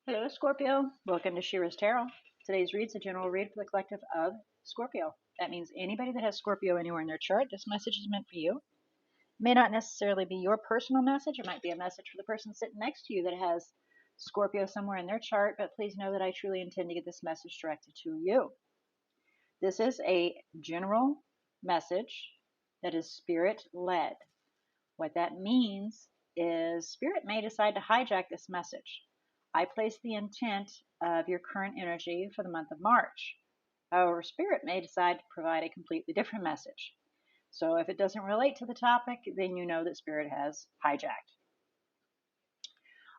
Hello, Scorpio. Welcome to She-ruhz Tarot. Today's read's a general read for the collective of Scorpio. That means anybody that has Scorpio anywhere in their chart, this message is meant for you. It may not necessarily be your personal message. It might be a message for the person sitting next to you that has Scorpio somewhere in their chart, but please know that I truly intend to get this message directed to you. This is a general message that is spirit-led. What that means is spirit may decide to hijack this message. I place the intent of your current energy for the month of March. However, spirit may decide to provide a completely different message. So if it doesn't relate to the topic, then you know that spirit has hijacked.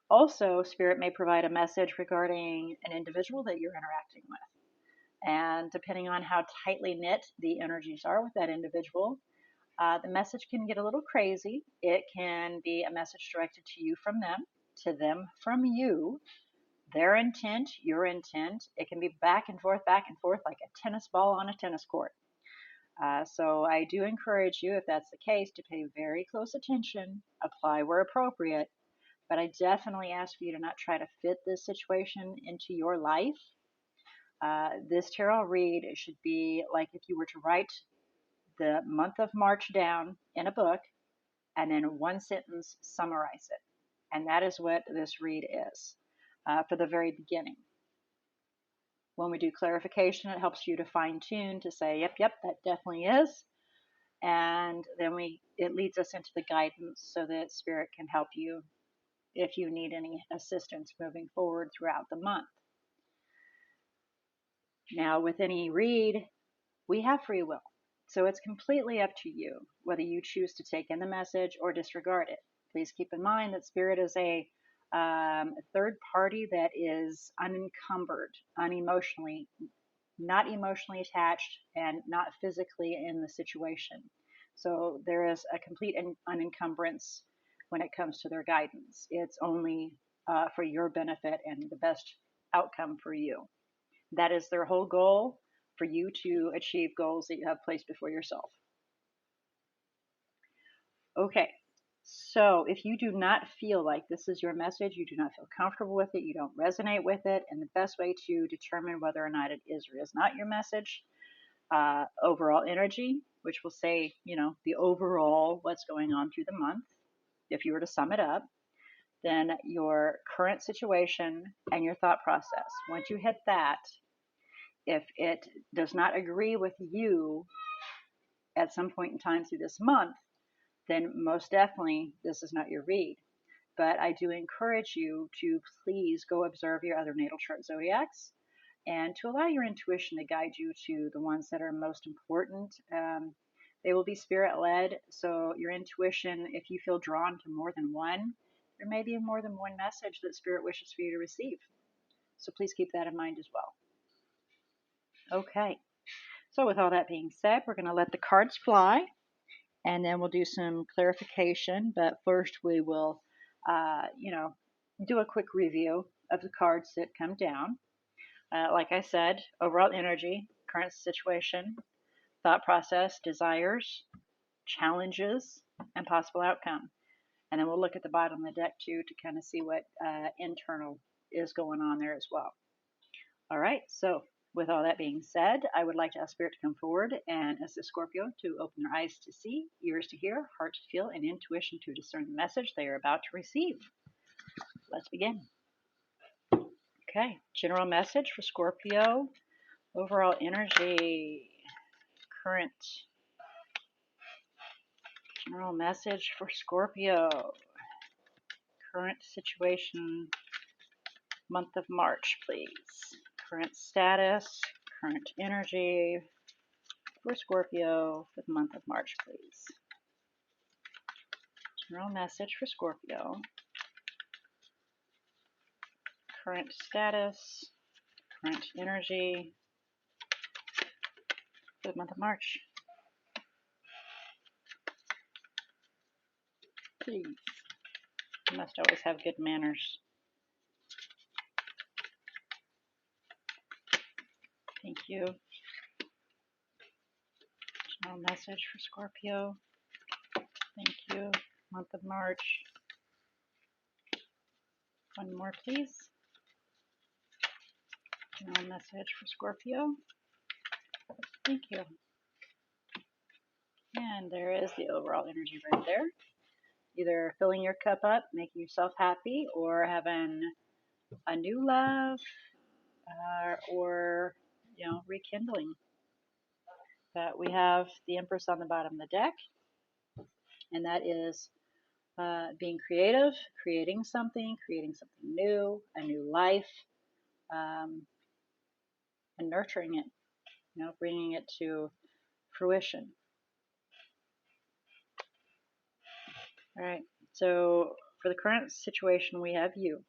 Also, spirit may provide a message regarding an individual that you're interacting with. And depending on how tightly knit the energies are with that individual, the message can get a little crazy. It can be a message directed to you from them, to them from you, their intent, your intent. It can be back and forth like a tennis ball on a tennis court. So I do encourage you, if that's the case, to pay very close attention, apply where appropriate, but I definitely ask for you to not try to fit this situation into your life. This tarot read should be like if you were to write the month of March down in a book and then one sentence summarize it. And that is what this read is for the very beginning. When we do clarification, it helps you to fine tune to say, yep, that definitely is. And then it leads us into the guidance so that spirit can help you if you need any assistance moving forward throughout the month. Now, with any read, we have free will. So it's completely up to you whether you choose to take in the message or disregard it. Please keep in mind that spirit is a third party that is unencumbered, unemotionally, not emotionally attached, and not physically in the situation. So there is a complete unencumbrance when it comes to their guidance. It's only for your benefit and the best outcome for you. That is their whole goal, for you to achieve goals that you have placed before yourself. Okay, so if you do not feel like this is your message, you do not feel comfortable with it, you don't resonate with it, and the best way to determine whether or not it is or is not your message, overall energy, which will say, the overall what's going on through the month, if you were to sum it up, then your current situation and your thought process. Once you hit that, if it does not agree with you at some point in time through this month, then most definitely this is not your read. But I do encourage you to please go observe your other natal chart zodiacs and to allow your intuition to guide you to the ones that are most important. They will be spirit led. So your intuition, if you feel drawn to more than one, there may be more than one message that spirit wishes for you to receive. So please keep that in mind as well. Okay, so with all that being said, we're going to let the cards fly, and then we'll do some clarification. But first, we will, do a quick review of the cards that come down. Like I said, overall energy, current situation, thought process, desires, challenges, and possible outcome. And then we'll look at the bottom of the deck too to kind of see what internal is going on there as well. All right, so with all that being said, I would like to ask Spirit to come forward and assist Scorpio to open their eyes to see, ears to hear, heart to feel, and intuition to discern the message they are about to receive. Let's begin. Okay, general message for Scorpio, overall energy, current. General message for Scorpio, current situation, month of March, please. Current status, current energy for Scorpio for the month of March, please. General message for Scorpio, current status, current energy for the month of March. Please. You must always have good manners. Thank you. General message for Scorpio. Thank you. Month of March. One more, please. General message for Scorpio. Thank you. And there is the overall energy right there. Either filling your cup up, making yourself happy, or having a new love, or rekindling. But we have the Empress on the bottom of the deck, and that is being creative, creating something new, a new life, and nurturing it, bringing it to fruition. All right, so for the current situation, we have you,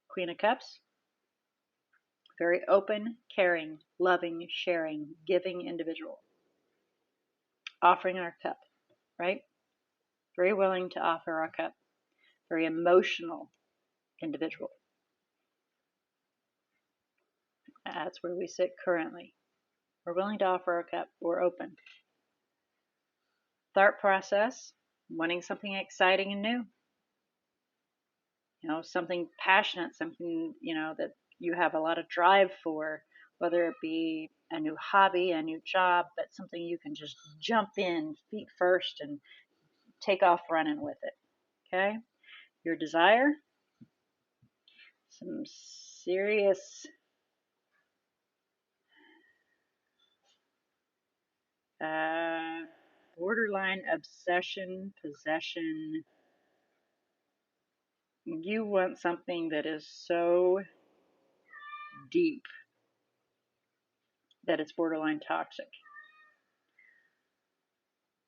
Queen of Cups, very open, caring, loving, sharing, giving individual, offering our cup, right? Very willing to offer our cup, very emotional individual. That's where we sit currently. We're willing to offer our cup. We're open. Thought process, wanting something exciting and new. Something passionate, something, that you have a lot of drive for, whether it be a new hobby, a new job, but something you can just jump in feet first and take off running with it. Okay? Your desire, some serious borderline obsession, possession. You want something that is so deep that it's borderline toxic.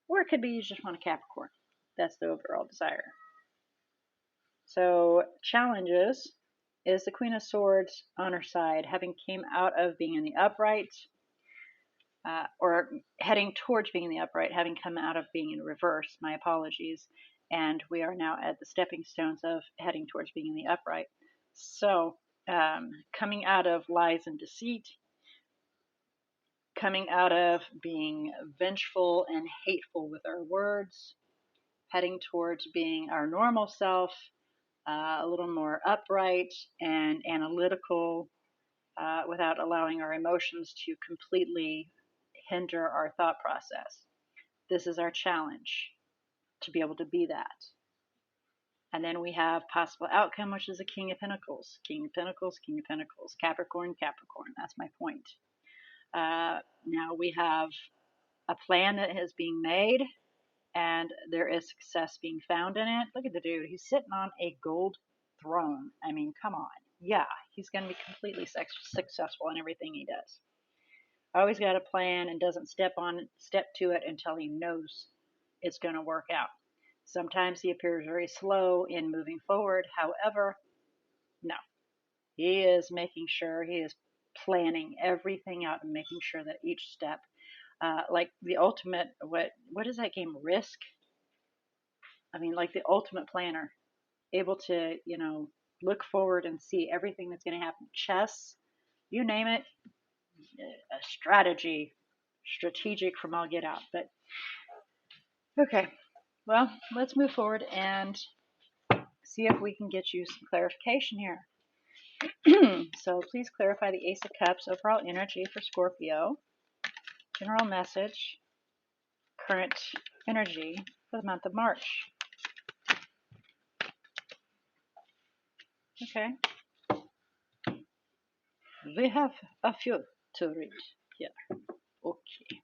Or it could be you just want a Capricorn. That's the overall desire. So challenges is the Queen of Swords on her side, having came out of being in the upright, or heading towards being in the upright, having come out of being in reverse. My apologies. And we are now at the stepping stones of heading towards being in the upright. So coming out of lies and deceit, coming out of being vengeful and hateful with our words, heading towards being our normal self, a little more upright and analytical, without allowing our emotions to completely hinder our thought process. This is our challenge, to be able to be that. And then we have possible outcome, which is a King of Pentacles. King of Pentacles, King of Pentacles. Capricorn, Capricorn. That's my point. Now we have a plan that is being made, and there is success being found in it. Look at the dude. He's sitting on a gold throne. I mean, come on. Yeah, he's going to be completely successful in everything he does. Always got a plan and doesn't step to it until he knows it's going to work out. Sometimes he appears very slow in moving forward. However, no, he is making sure, he is planning everything out and making sure that each step, like the ultimate, what is that game, Risk? I mean, like the ultimate planner, able to, look forward and see everything that's going to happen. Chess, you name it, a strategic from all get out. But okay, well, let's move forward and see if we can get you some clarification here. So please clarify the Ace of Cups, overall energy for Scorpio, general message, current energy for the month of March. Okay. We have a few to read here. Okay.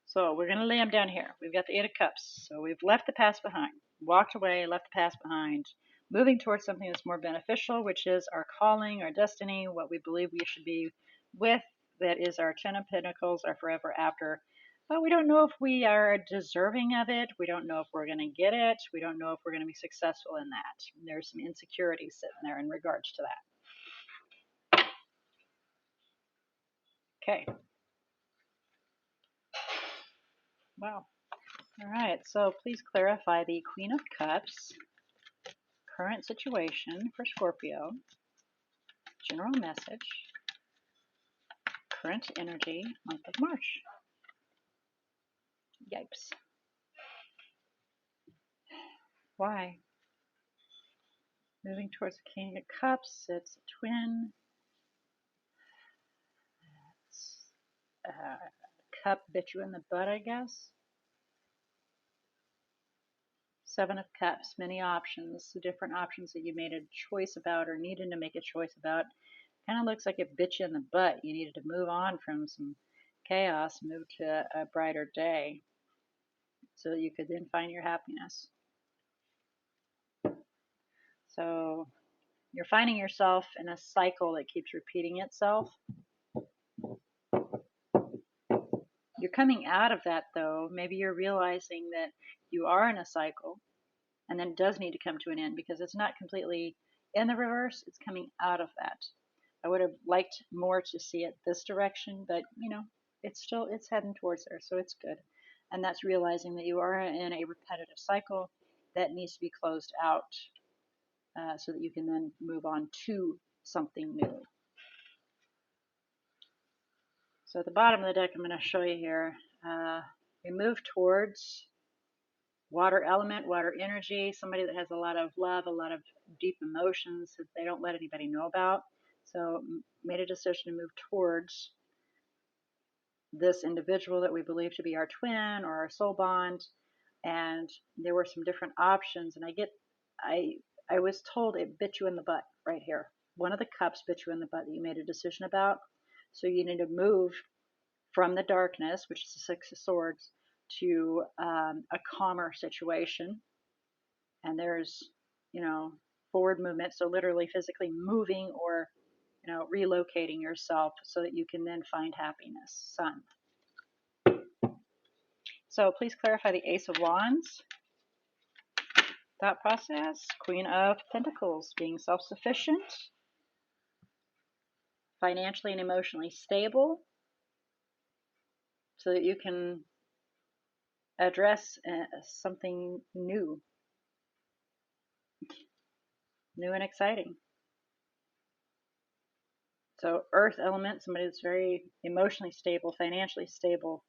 So we're going to lay them down here. We've got the Eight of Cups. So we've left the past behind, walked away, left the past behind, moving towards something that's more beneficial, which is our calling, our destiny, what we believe we should be with. That is our Ten of Pentacles, our forever after. But we don't know if we are deserving of it. We don't know if we're going to get it. We don't know if we're going to be successful in that. There's some insecurity sitting there in regards to that. Okay. Wow. All right. So please clarify the Queen of Cups, current situation for Scorpio, general message, current energy, month of March. Yipes. Why? Moving towards the King of Cups, it's a twin. cup bit you in the butt, I guess. Seven of Cups, many options, different options that you made a choice about or needed to make a choice about. Kind of looks like it bit you in the butt. You needed to move on from some chaos, move to a brighter day so that you could then find your happiness. So you're finding yourself in a cycle that keeps repeating itself. You're coming out of that though. Maybe you're realizing that you are in a cycle and then it does need to come to an end because it's not completely in the reverse, it's coming out of that. I would have liked more to see it this direction, but it's heading towards there, so it's good. And that's realizing that you are in a repetitive cycle that needs to be closed out so that you can then move on to something new. So at the bottom of the deck, I'm going to show you here. We move towards water element, water energy, somebody that has a lot of love, a lot of deep emotions that they don't let anybody know about. So made a decision to move towards this individual that we believe to be our twin or our soul bond. And there were some different options. And I was told it bit you in the butt right here. One of the cups bit you in the butt that you made a decision about. So you need to move from the darkness, which is the Six of Swords, to a calmer situation. And there's, forward movement. So literally physically moving or, relocating yourself so that you can then find happiness. Sun. So please clarify the Ace of Wands. Thought process. Queen of Pentacles. Being self-sufficient. Financially and emotionally stable. So that you can address something new. New and exciting. So earth element, somebody that's very emotionally stable, financially stable,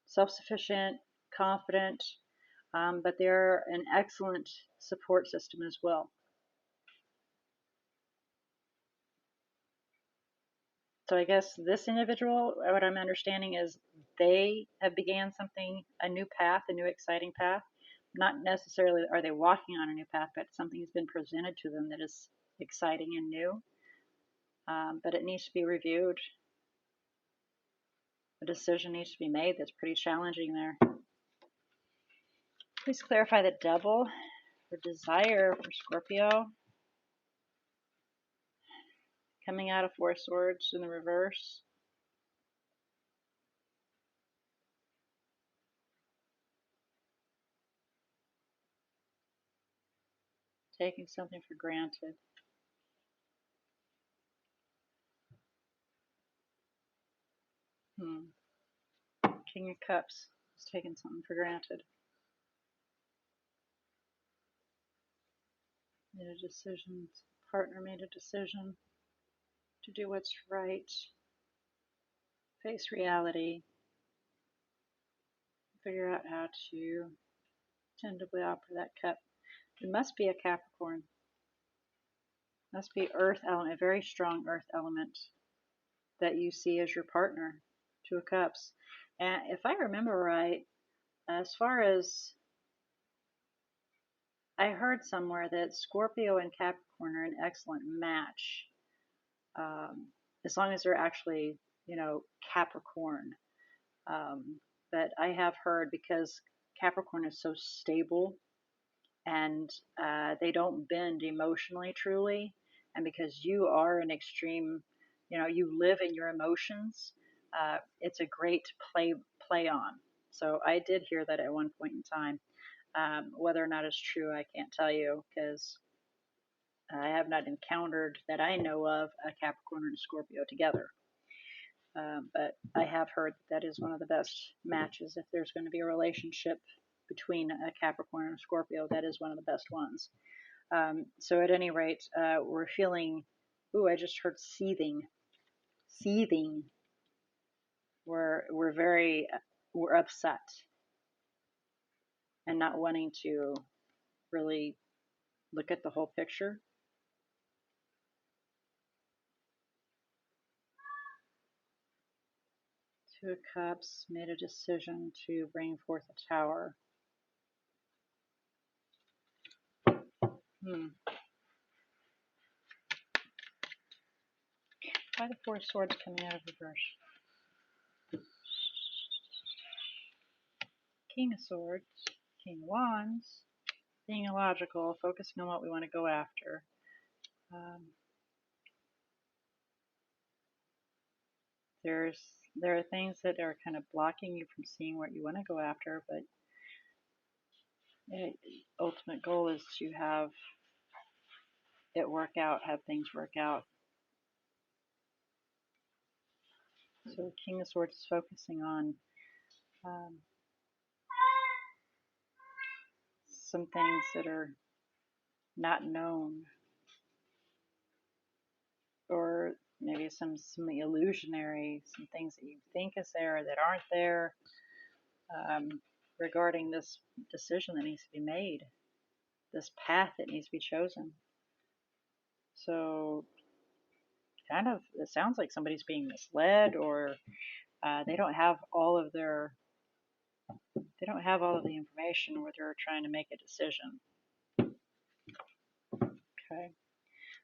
self-sufficient, confident, but they're an excellent support system as well. So I guess this individual, what I'm understanding is they have began something, a new path, a new exciting path. Not necessarily are they walking on a new path, but something has been presented to them that is exciting and new. But it needs to be reviewed. A decision needs to be made that's pretty challenging there. Please clarify the Devil for desire for Scorpio. Coming out of Four of Swords in the reverse. Taking something for granted. King of Cups is taking something for granted. Made a decision. Partner made a decision to do what's right. Face reality. Figure out how to tentatively offer that cup. It must be a Capricorn. Must be earth element, a very strong earth element that you see as your partner. Two of Cups. And if I remember right, as far as I heard somewhere that Scorpio and Capricorn are an excellent match, as long as they're actually, Capricorn. But I have heard because Capricorn is so stable and they don't bend emotionally truly, and because you are an extreme, you live in your emotions, it's a great play on. So I did hear that at one point in time. Whether or not it's true, I can't tell you because I have not encountered that I know of a Capricorn and a Scorpio together. But I have heard that is one of the best matches. If there's going to be a relationship between a Capricorn and a Scorpio, that is one of the best ones. So at any rate, we're feeling, I just heard seething. We're upset and not wanting to really look at the whole picture. Two of Cups made a decision to bring forth a tower. Why the Four of Swords coming out of reverse? King of Swords, King of Wands, being illogical, focusing on what we want to go after. There are things that are kind of blocking you from seeing what you want to go after, but the ultimate goal is to have it work out, have things work out. So King of Swords is focusing on some things that are not known, or maybe some illusionary, some things that you think is there that aren't there, regarding this decision that needs to be made, this path that needs to be chosen. So kind of, it sounds like somebody's being misled, or they don't have all of the information where they're trying to make a decision. Okay,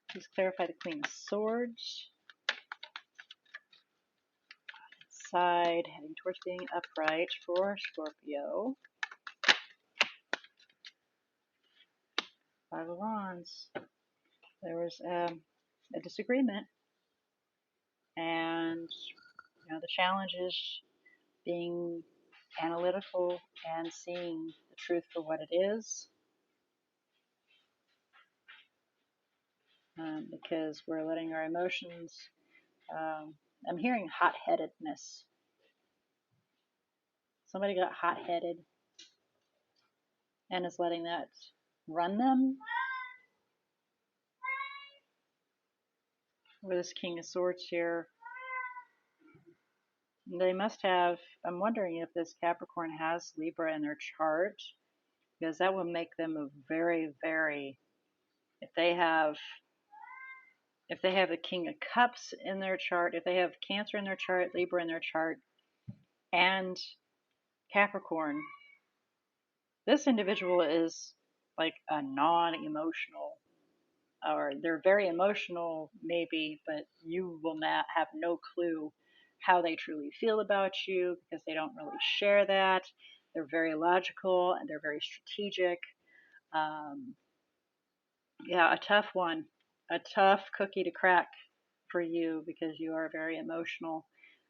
please clarify the Queen of Swords. Side, heading towards being upright for Scorpio. Five of Wands. There was a disagreement, and the challenge is being analytical and seeing the truth for what it is, because we're letting our emotions, I'm hearing hot-headedness. Somebody got hot-headed and is letting that run them. With this King of Swords here, they must have, I'm wondering if this Capricorn has Libra in their chart, because that will make them a very, very, if they have the King of Cups in their chart, if they have Cancer in their chart, Libra in their chart, and Capricorn, this individual is like a non-emotional, or they're very emotional maybe, but you will not have no clue how they truly feel about you, because they don't really share that. They're very logical and they're very strategic. Yeah, a tough one, a tough cookie to crack for you, because you are very emotional,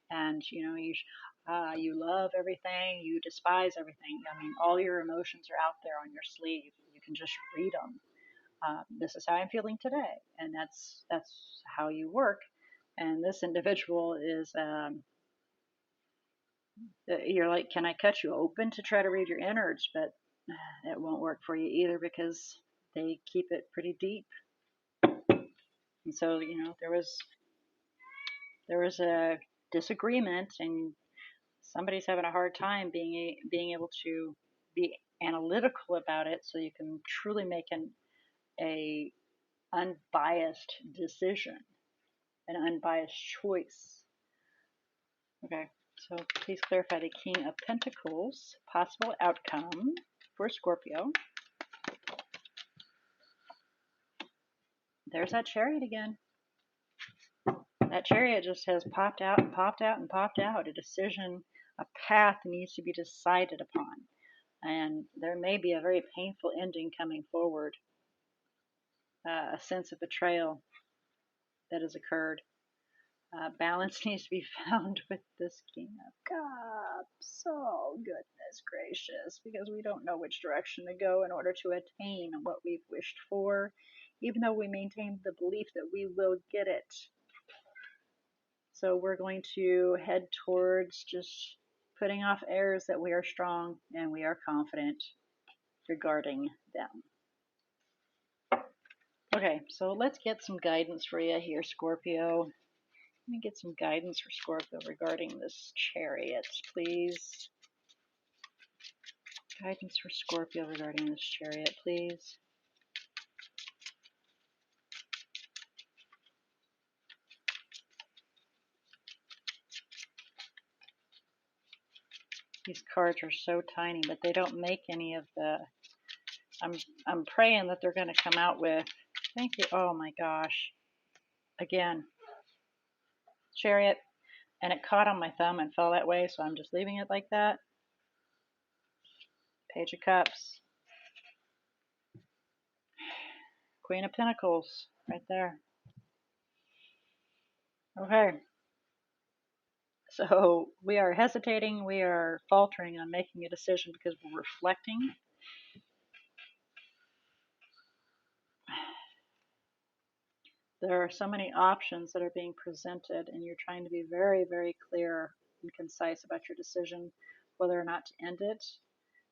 and you love everything, you despise everything. I mean, all your emotions are out there on your sleeve. You can just read them. This is how I'm feeling today, and that's how you work. And this individual is, you're like, can I cut you open to try to read your innards? But it won't work for you either, because they keep it pretty deep. And so, there was a disagreement, and somebody's having a hard time being able to be analytical about it, so you can truly make a unbiased decision, an unbiased choice. Okay, so please clarify the King of Pentacles, possible outcome for Scorpio. There's that Chariot again. That Chariot just has popped out and popped out and popped out. A decision, a path needs to be decided upon. And there may be a very painful ending coming forward. A sense of betrayal that has occurred. Balance needs to be found with this King of Cups. Oh, goodness gracious. Because we don't know which direction to go in order to attain what we've wished for, even though we maintain the belief that we will get it. So we're going to head towards just putting off airs that we are strong and we are confident regarding them. Okay, so let's get some guidance for you here, Scorpio. Let me get some guidance for Scorpio regarding this Chariot, please. Guidance for Scorpio regarding this Chariot, please. These cards are so tiny, but they don't make any of the. I'm praying that they're going to come out with. Thank you. Oh my gosh. Again, Chariot, and it caught on my thumb and fell that way, so I'm just leaving it like that. Page of Cups. Queen of Pentacles, right there. Okay. So we are hesitating, we are faltering on making a decision because we're reflecting. There are so many options that are being presented, and you're trying to be very, very clear and concise about your decision, whether or not to end it.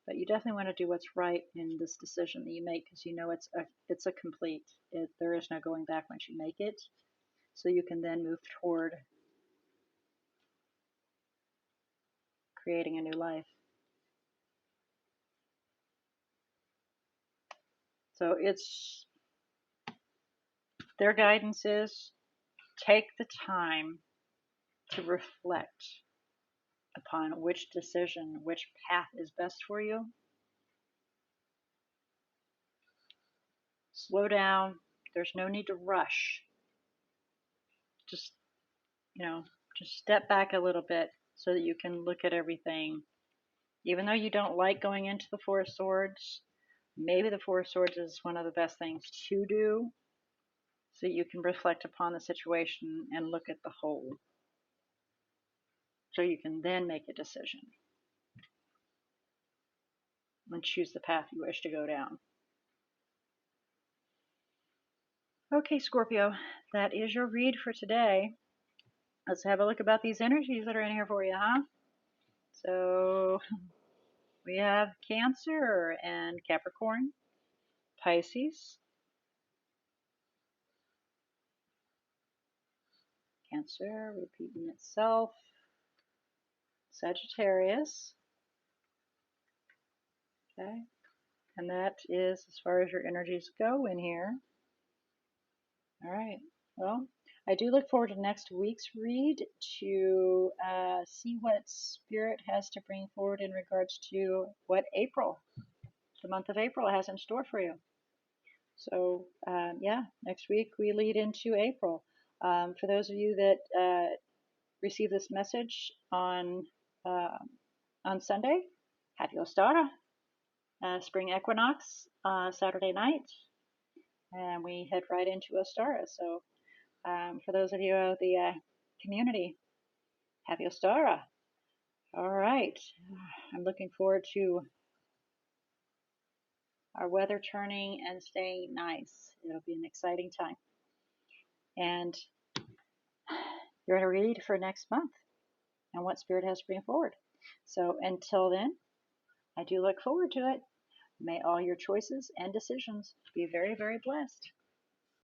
But you definitely want to do what's right in this decision that you make, because you know it's a complete. There is no going back once you make it. So you can then move toward creating a new life. So it's their guidance is take the time to reflect upon which decision, which path is best for you. Slow down. There's no need to rush. Just, just step back a little bit so that you can look at everything. Even though you don't like going into the Four of Swords, maybe the Four of Swords is one of the best things to do so you can reflect upon the situation and look at the whole. So you can then make a decision and choose the path you wish to go down. Okay, Scorpio, that is your read for today. Let's have a look about these energies that are in here for you, huh? So we have Cancer and Capricorn, Pisces, Cancer repeating itself, Sagittarius, okay, and that is as far as your energies go in here. All right, well, I do look forward to next week's read to see what Spirit has to bring forward in regards to what the month of April has in store for you. So yeah, next week we lead into April. For those of you that receive this message on Sunday, happy Ostara, spring equinox, Saturday night, and we head right into Ostara. So for those of you of the community, happy Ostara. All right, I'm looking forward to our weather turning and staying nice. It'll be an exciting time. And you're going to read for next month and what Spirit has to bring forward. So until then, I do look forward to it. May all your choices and decisions be very, very blessed.